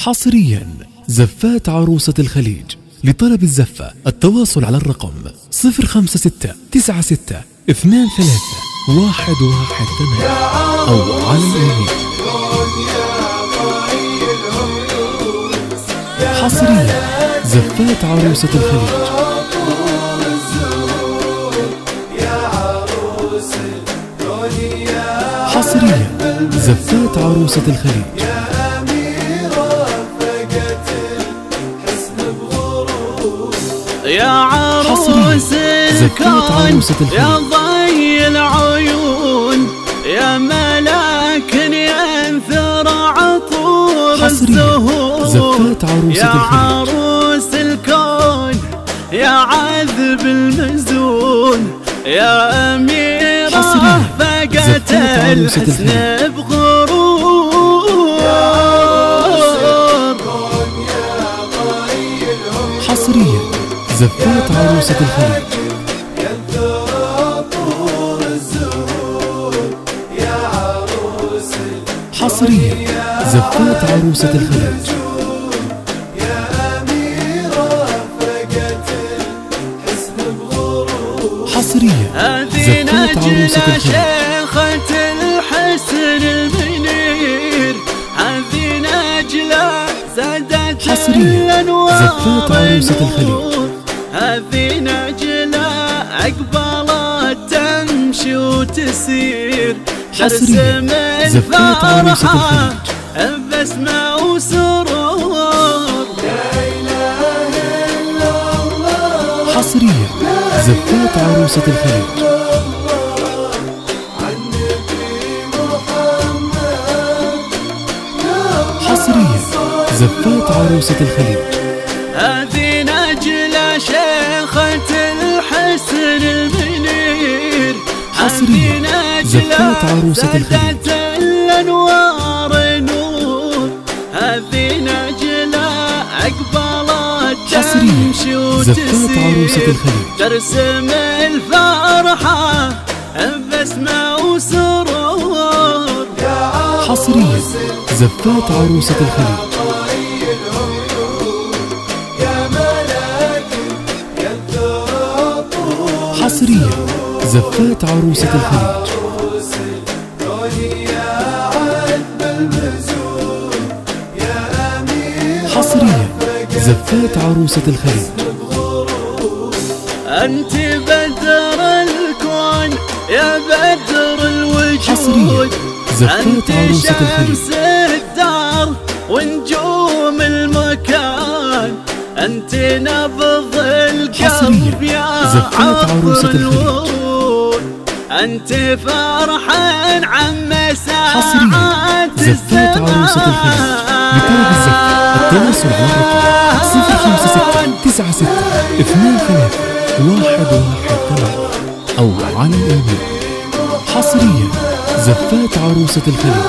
حصريا زفات عروسة الخليج. لطلب الزفة التواصل على الرقم 056 96 23 118 أو على الإيميل. حصريا زفات عروسة الخليج. حصريا زفات عروسة الخليج. يا عروس الكون يا ضي العيون يا ملاك ينثر عطور الزهور. يا عروس الكون يا عذب المزون يا أميرة فقت الحسن بغرور. حصريا زفات عروسة الخليج. حصريا زفات عروسة الخليج. حصريا زفات عروسة شيخة الحسن المنير هذه نجلة زادت الأنوار. زفات عروسة الخليج. هذه نجلة أقبلت تمشي وتسير ترسم الفرحة بسمة وسرور. لا إله إلا الله. حصريا زفات عروسة الخليج. حصريا زفات عروسة الخليج. هذه نجلة شيخة الحسن المنير. حصريا زفات عروسة الخليج. الأنوار نور. هذه نجلة أقبلت تمشي وتسير ترسم الفرحة بسمة وسرور. حصريا زفات عروسة الخليج. حصريا زفات عروسة الخليج. حصريا زفات عروسة الخليج. أنت بدر الكون يا بدر الوجود. زفات عروسة الخليج. شمس الدار ونجوم المكان. أنت نبض القلب يا عطر الورود. أنت فرحان عم ساعات زفات عروسة الخليج. لطلب الزفة التواصل على الرقم 056 96 23 118 أو على الإيميل. حصريا زفات عروسة الخليج.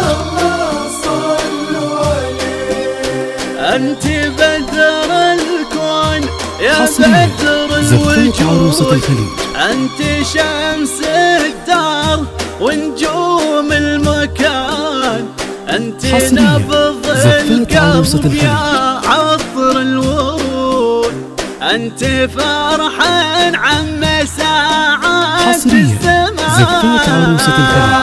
أنت بدر الكون يا بدر زفات عروسة الخليج. أنت شمس الدار ونجوم المكان. أنت نبض القلب يا عطر الورود. أنت فرحان عم ساعات حصريا زفات عروسة الخليج.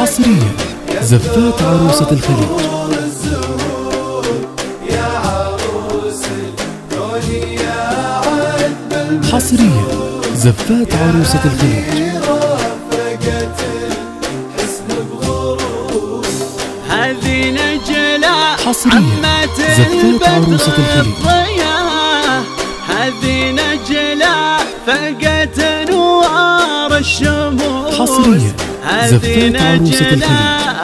حصريا زفات عروسة الخليج. حصريا زفات عروسة الخليج. هذه نجلة حصريا زفات عروسة الخليج. هذه نجلة فقت انوار الشموس. حصريا زفات عروسة الخليج.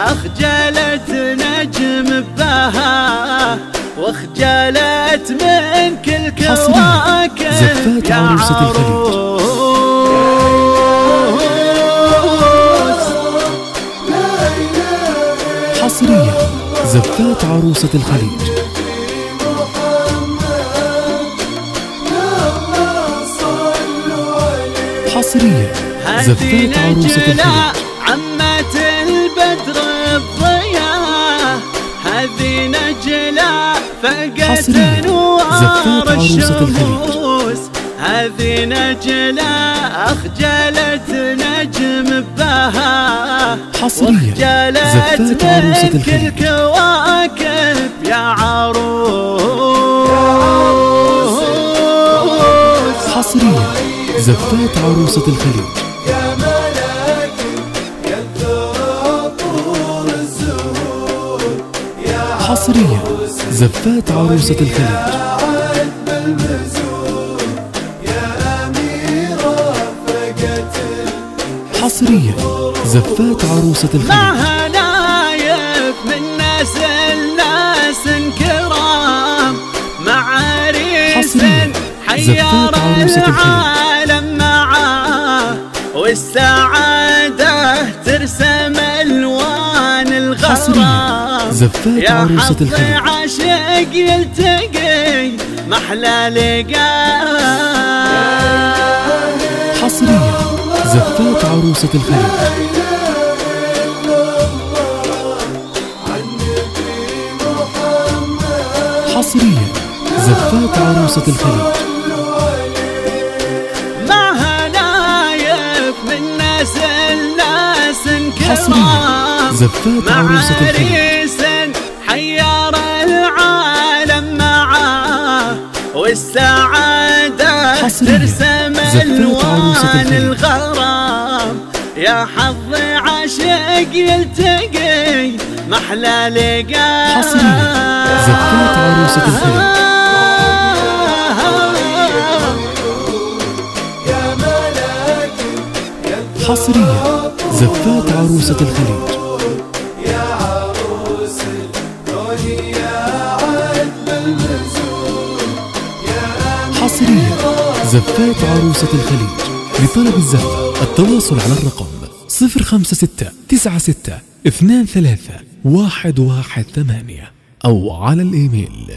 أخجلت نجم بها واخجلت من كل كواكب. زفات عروسة الخليج. حصريا زفات عروسة الخليج. حصريا زفات عروسة الخليج. عمة البدر الضياء هذه نجلة فقت نوار الشموس، هذه نجلة أخجلت نجم بها وخجلت من كل كواكب يا عروس. حصريا زفات عروسة الخليج. يا ملاك ينثر طول الزهور، حصريا زفات عروسة الخليج. عذب المزور، يا أميرة فقت. حصريا زفات عروسة الخليج. معها نايف من ناس كرام، مع عريس حيار العالم معاه، والسعادة ترسم ألوان الغرام. زفات عروسة الخليج. يا حظ عاشق يلتقي محلى لقاه. حصريا زفات عروسة الخليج. حصريا زفات عروسة الخليج. معها نايف من ناس حصريا كرام، زفات مع عروسة الخليج. عريس حيار العالم معاه، والسعادة ترسم ألوان الغرام. يا حظ عاشق يلتقي محلى لقاه. حصريا زفات عروسة الخليج. حصريا زفات عروسة الخليج. يا عروس الدنيا عذب المزور، يا حصريا زفات عروسة الخليج. لطلب الزفة التواصل على الرقم 056 96 23 118 أو على الإيميل